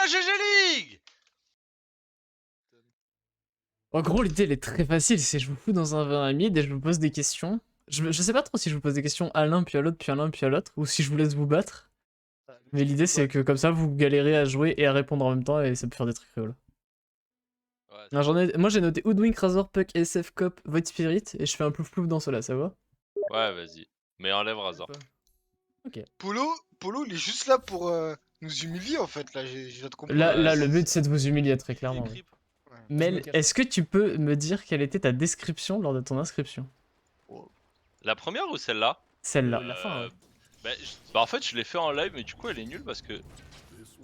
la GG League. En gros, l'idée elle est très facile, c'est je vous fous dans un 20 à mid et je vous pose des questions. Je sais pas trop si je vous pose des questions à l'un puis à l'autre puis à l'un puis à l'autre ou si je vous laisse vous battre. Mais l'idée c'est que comme ça vous galérez à jouer et à répondre en même temps et ça peut faire des trucs rigolos. Ouais, Moi j'ai noté Hoodwink, Razor, Puck, SF, Cop, Void Spirit et je fais un plouf plouf dans cela, ça va? ouais, vas-y. Mais enlève Razor. Ok. Polo, il est juste là pour nous humilier en fait. Là, j'ai viens de comprendre. Là, le c'est- but c'est de vous humilier très clairement. Creep. Ouais. Mel, est-ce que tu peux me dire quelle était ta description lors de ton inscription? La première ou celle-là? Celle-là. La fin, ouais. Bah en fait je l'ai fait en live mais du coup elle est nulle parce que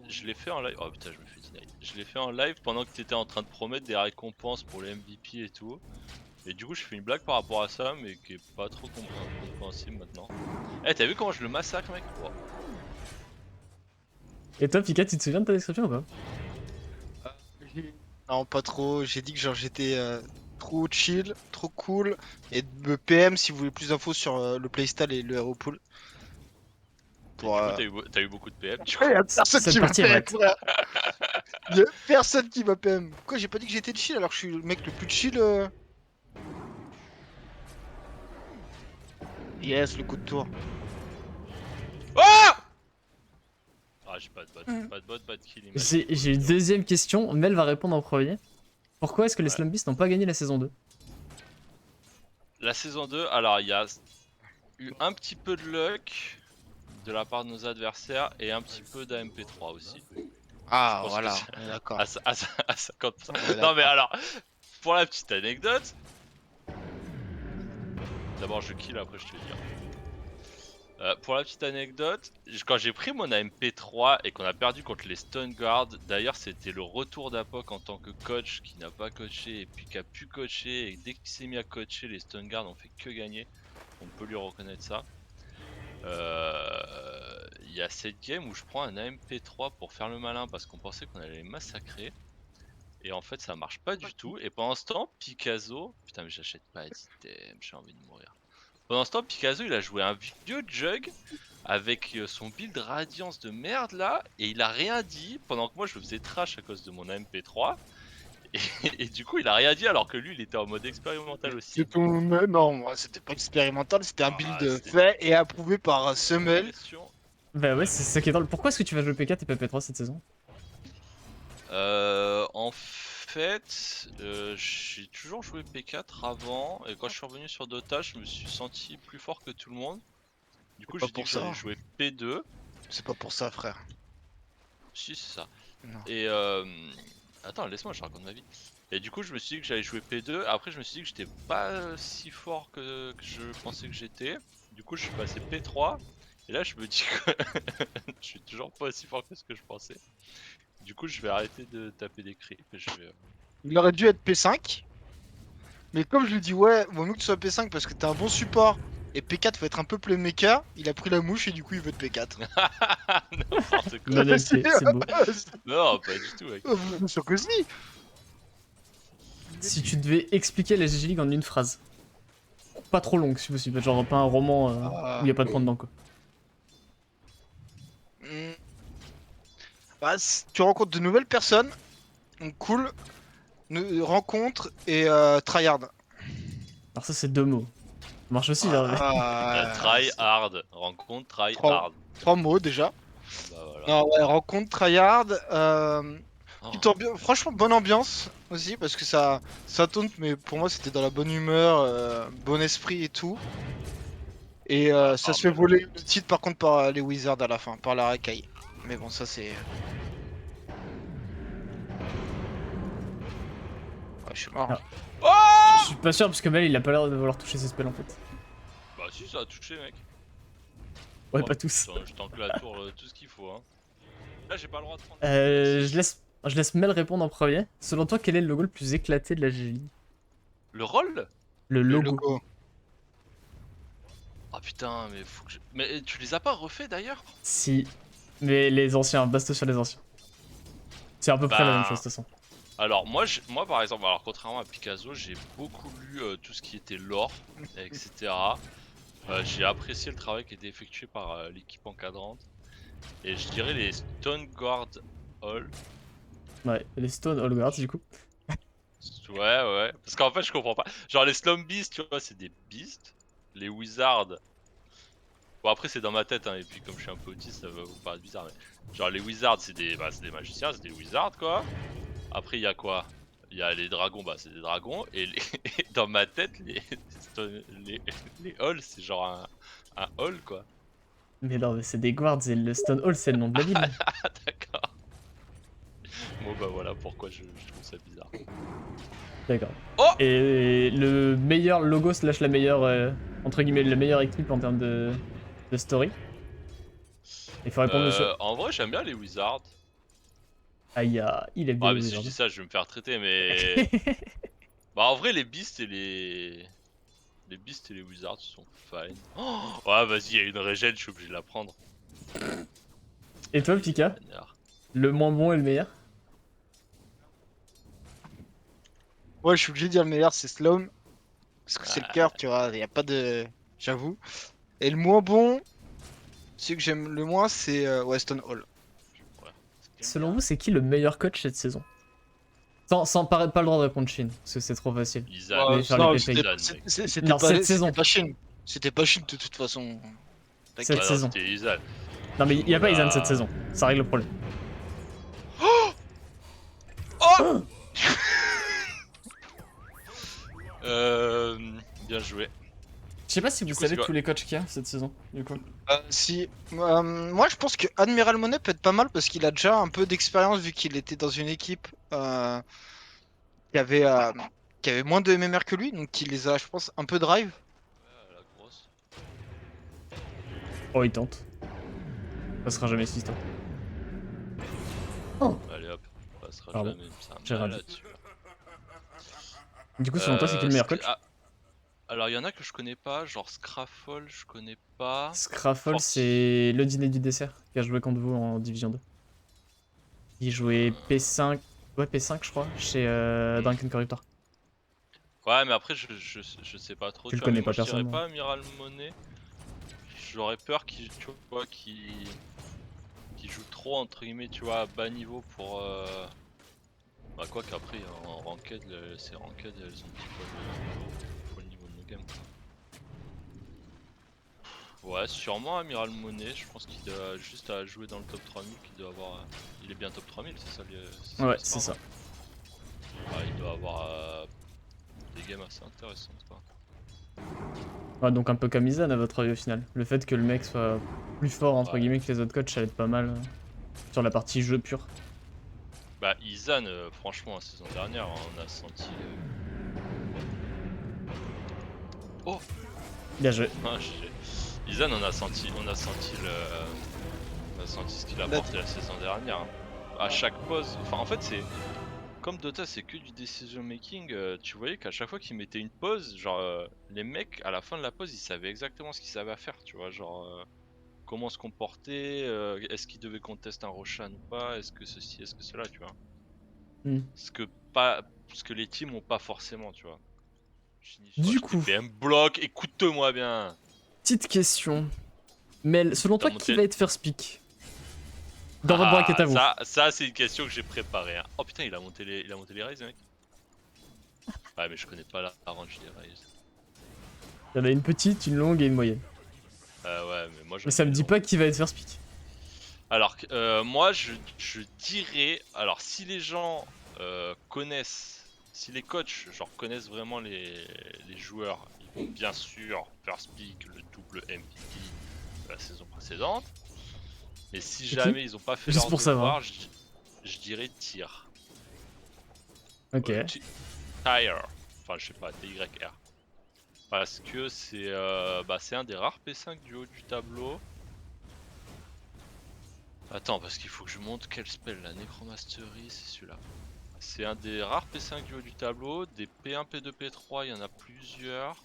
je l'ai fait en live. Oh putain je me fais deny. Je l'ai fait en live pendant que t'étais en train de promettre des récompenses pour les MVP et tout. Et du coup je fais une blague par rapport à ça mais qui est pas trop compréhensible maintenant. Eh t'as vu comment je le massacre mec? Oh. Et toi, Pika, tu te souviens de ta description ou pas? Non, pas trop. J'ai dit que genre j'étais trop chill, trop cool. Et de me PM si vous voulez plus d'infos sur le playstyle et le hero pool. Et du coup t'as eu beaucoup de PM. Du coup. Y'a personne Cette qui m'a partie, PM, Matt. frère. Y'a personne qui m'a PM. Pourquoi j'ai pas dit que j'étais chill alors que je suis le mec le plus chill Yes, le coup de tour. Ah j'ai pas de bot, pas de bot, pas de kill. J'ai une deuxième question. Mel va répondre en premier. Pourquoi est-ce que les Ouais. Slumbeasts n'ont pas gagné la saison 2? La saison 2, alors il y a eu un petit peu de luck de la part de nos adversaires et un petit peu d'AMP3 aussi. Ah, pense voilà, que c'est- on est d'accord. À 50%. Ouais, Non mais d'accord. alors, pour la petite anecdote, d'abord je kill après je te dis. Pour la petite anecdote, quand j'ai pris mon AMP3 et qu'on a perdu contre les Stone Guard, d'ailleurs c'était le retour d'Apoc en tant que coach qui n'a pas coaché et puis qui a pu coacher, et dès qu'il s'est mis à coacher, les Stone Guard ont fait que gagner. On peut lui reconnaître ça. Il y a cette game où je prends un AMP3 pour faire le malin parce qu'on pensait qu'on allait les massacrer. Et en fait ça marche pas du tout. Et pendant ce temps, Picasso... Putain mais j'achète pas item, j'ai envie de mourir. Pendant ce temps, Picasso il a joué un vieux jug avec son build Radiance de merde là. Et il a rien dit pendant que moi je me faisais trash à cause de mon AMP3. Et du coup il a rien dit alors que lui il était en mode expérimental aussi. C'est ton... Non, moi c'était pas expérimental, c'était un build c'était- fait et approuvé par Summel. Question. Bah ouais, c'est ça qui est drôle. Pourquoi est-ce que tu vas jouer P4 et pas P3 cette saison? En fait, j'ai toujours joué P4 avant, et quand je suis revenu sur Dota, je me suis senti plus fort que tout le monde. Du coup, Pas j'ai dit pour que ça. j'allais jouer P2. C'est pas pour ça, frère. Si, c'est ça. Non. Et attends, laisse-moi, je raconte ma vie. Et du coup, je me suis dit que j'allais jouer P2. Après, je me suis dit que j'étais pas si fort que je pensais que j'étais. Du coup, je suis passé P3. Et là, je me dis que je suis toujours pas aussi fort que ce que je pensais. Du coup, je vais arrêter de taper des creeps et je vais. Il aurait dû être P5. Mais comme je lui dis, ouais, vaut mieux que tu sois P5 parce que t'es un bon support. Et P4 faut être un peu playmaker. Il a pris la mouche et du coup il veut être P4. N'importe quoi. Non, LP, c'est beau. Non, pas du tout, mec. Bien sûr que si. Si tu devais expliquer la GG League en une phrase. Pas trop longue si possible, genre pas un roman où y a pas de point dedans quoi. Hmm. Bah, tu rencontres de nouvelles personnes. Donc cool. Rencontre et tryhard. Alors ça c'est deux mots. Ça marche aussi là. Try hard. Rencontre, try Trois- hard. 3 mots déjà. Bah voilà. Non, ouais, rencontre, tryhard. Oh. Franchement, bonne ambiance aussi parce que ça taunt, mais pour moi c'était dans la bonne humeur, bon esprit et tout. Et ça se fait voler le titre par contre par les Wizards à la fin, par la racaille. Mais bon, ça c'est. Ouais, je suis mort. Je suis pas sûr parce que Mel il a pas l'air de vouloir toucher ses spells en fait. Bah si, ça a touché, mec. Ouais, Oh, pas tous. Je tank la tour tout ce qu'il faut, hein. Là, j'ai pas le droit de prendre. Je laisse Mel répondre en premier. Selon toi, quel est le logo le plus éclaté de la GG League? Le roll? Le Le logo. logo. Ah putain, mais faut que je. Mais tu les as pas refait d'ailleurs? Si. Mais les anciens, basta sur les anciens. C'est à peu près la même chose de toute façon. Alors moi par exemple, alors contrairement à Picasso, j'ai beaucoup lu tout ce qui était lore, etc. J'ai apprécié le travail qui était effectué par l'équipe encadrante. Et je dirais les Stone Guard All. Ouais, les Stone All Guards du coup. Ouais. Parce qu'en fait, je comprends pas. Genre, les Slum Beasts, tu vois, c'est des beasts. Les Wizards. Bon, après, c'est dans ma tête, hein, et puis comme je suis un peu autiste, ça va vous paraître bizarre. Mais... genre, les Wizards, c'est des magiciens, c'est des Wizards, quoi. Après, il y a quoi? Il y a les dragons, bah, c'est des dragons. Et, et dans ma tête, les Halls, c'est genre un Hall, quoi. Mais non, mais c'est des Guards et le Stone Hall, c'est le nom de la ville. Ah, d'accord. Bon, bah voilà pourquoi je trouve ça bizarre. D'accord. Oh! Et le meilleur logo slash la meilleure, entre guillemets, la meilleure équipe en termes de story. Il faut répondre, monsieur. En vrai, j'aime bien les Wizards. Ah, il aime bien Ah, les mais si je Wizards. dis ça, je vais me faire traiter, mais. Bah, en vrai, les Beasts et les. Les Beasts et les Wizards sont fine. Oh ouais, vas-y, il y a une régène, je suis obligé de la prendre. Et toi, Pika? Vénère. Le moins bon et le meilleur? Ouais, je suis obligé de dire le meilleur, c'est Slum. Parce que c'est le Ah, cœur, tu vois, y a pas de. J'avoue. Et le moins bon, celui que j'aime le moins, c'est Weston Hall. ouais. Selon vous, c'est qui le meilleur coach cette saison? Sans pas le droit de répondre Shin, parce que c'est trop facile. Izan, Mais faire non, les c'était pépés. Izan, mec. c'était Non, pas, cette saison. c'était pas Shin. C'était pas Shin de toute façon. Cette T'inquiète. Ah non, saison. c'était Izan. Non, mais il y a pas Izan Oula. cette saison. Ça règle le problème. Oh Euh. Bien joué. Je sais pas si vous Du coup, savez c'est quoi tous les coachs qu'il y a cette saison, du coup. Si. Moi, je pense que Admiral Monet peut être pas mal parce qu'il a déjà un peu d'expérience vu qu'il était dans une équipe qui avait, euh, qui avait moins de MMR que lui, donc il les a, je pense, un peu drive. Ouais, la grosse. Oh, il tente. Ça sera jamais cette histoire. Allez hop, on passera Pardon. jamais. C'est J'ai un mal raté. là-dessus. Du coup, selon toi, c'est qui le meilleur coach? Alors, il y en a que je connais pas, genre Scraffle, je connais pas. Scraffle, Forti- c'est le dîner du dessert qui a joué contre vous en Division 2. Il jouait P5, ouais P5 je crois, chez Drunken Corruptor. Ouais, mais après, je sais pas trop. Tu le vois, mais connais moi, pas je dirais personnellement. pas Amiral Monet. J'aurais peur qu'il, tu vois, qu'il joue trop, entre guillemets, tu vois, à bas niveau pour. Bah, quoi qu'après, en ranked, ces ranked, elles sont petit peu le niveau de nos games. Ouais, sûrement Amiral Monet. Je pense qu'il doit juste à jouer dans le top 3000. Qu'il doit avoir. Il est bien top 3000, c'est ça Ouais, l'histoire, c'est ça. non? Ouais, il doit avoir des games assez intéressantes, quoi. Ouais, donc un peu comme Izan à votre avis au final. Le fait que le mec soit plus fort entre Ouais. guillemets que les autres coachs, ça aide pas mal sur la partie jeu pur. Bah, Izan, franchement, la saison dernière, on a senti. Oh! Bien joué. Ah, Izan, on a senti ce qu'il a apporté la saison dernière. Hein. À chaque pause, enfin, en fait, c'est. Comme Dota, c'est que du decision making, tu voyais qu'à chaque fois qu'ils mettaient une pause, genre, les mecs, à la fin de la pause, ils savaient exactement ce qu'ils savaient faire, tu vois, genre. Comment se comporter, est-ce qu'ils devaient contester un Roshan ou pas, est-ce que ceci, est-ce que cela, tu vois. Hmm. Ce que les teams ont pas forcément, tu vois. Du Je coup, TPM bloc, écoute-moi bien. petite question. Mel, selon toi, T'as qui monté- va être first pick dans votre bracket à vous? ça c'est une question que j'ai préparée. Hein. Oh putain, il a monté les raids, mec. Ouais, mais je connais pas la range des raids. Il y en a une petite, une longue et une moyenne. Ouais, mais moi je. Mais ça me dit pas qui va être first pick. Alors, moi je dirais. Alors, si les gens connaissent. Si les coachs genre connaissent vraiment les joueurs, ils vont bien sûr first pick le double MVP de la saison précédente. Mais si jamais ils ont pas fait Juste leur pour savoir. devoir, je dirais Tyr. Ok. Tyr. Enfin, je sais pas, TYR. Parce que c'est un des rares P5 du haut du tableau. Attends, parce qu'il faut que je montre quel spell, la Necromastery, c'est celui-là. C'est un des rares P5 du haut du tableau, des P1, P2, P3, il y en a plusieurs.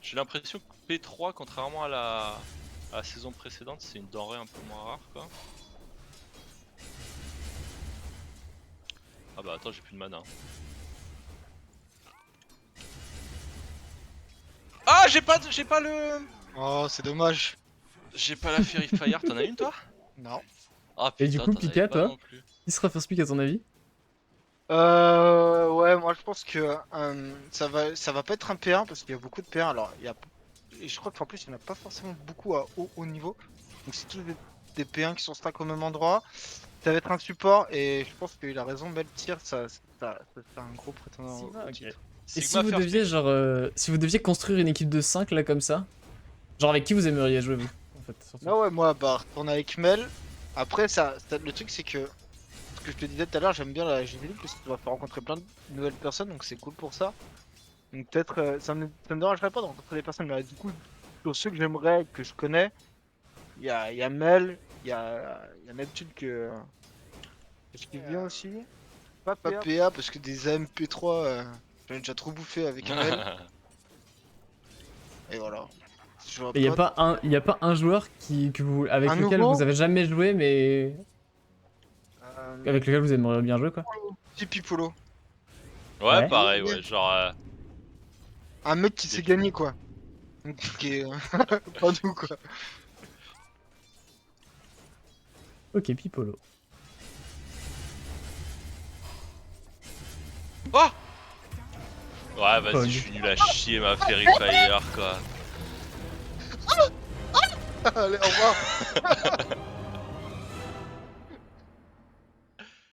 J'ai l'impression que P3, contrairement à la saison précédente, c'est une denrée un peu moins rare, quoi. Ah bah attends, j'ai plus de mana. Ah, j'ai pas le... Oh, c'est dommage. J'ai pas la Fairy Fire, t'en as une toi? Non. Ah Et putain, du coup, t'en avais Pika, pas toi non plus. Qui sera first pick à ton avis? Ouais, moi je pense que ça va pas être un P1 parce qu'il y a beaucoup de P1. Alors, et je crois qu'en plus, il n'y en a pas forcément beaucoup à haut niveau. Donc, c'est tous des P1 qui sont stack au même endroit. Ça va être un support et je pense qu'il a raison. Meltir, ça c'est un gros prétendant Sigma, au ok. titre. Et si Sigma vous first deviez, pick. genre, si vous deviez construire une équipe de 5 là comme ça, genre avec qui vous aimeriez jouer vous, en fait, surtout. Ah ouais, moi, bah, retourner avec Mel. Après, le truc, c'est que ce que je te disais tout à l'heure, j'aime bien la GD parce que tu vas faire rencontrer plein de nouvelles personnes, donc c'est cool pour ça. Donc peut-être, ça me dérangerait pas de rencontrer des personnes, mais du coup, sur ceux que j'aimerais, que je connais, il y a Mel, il y a Neptune que je kiffe bien aussi. Pas PA parce que des AMP3, j'en ai déjà trop bouffé avec Mel. Et voilà. Je vois Et pas. y a pas un joueur avec Un lequel nouveau vous avez jamais joué, mais avec lequel vous aimeriez bien jouer, quoi. Tipeee Polo. Ouais, Ouais. pareil, ouais, genre. Un mec qui sait gagner, quoi. Qui est pas nous, quoi. Ok, Pipolo. Oh ouais, vas-y, Pog. je suis nul à chier, ma Fairy Fire, quoi. Allez, au revoir.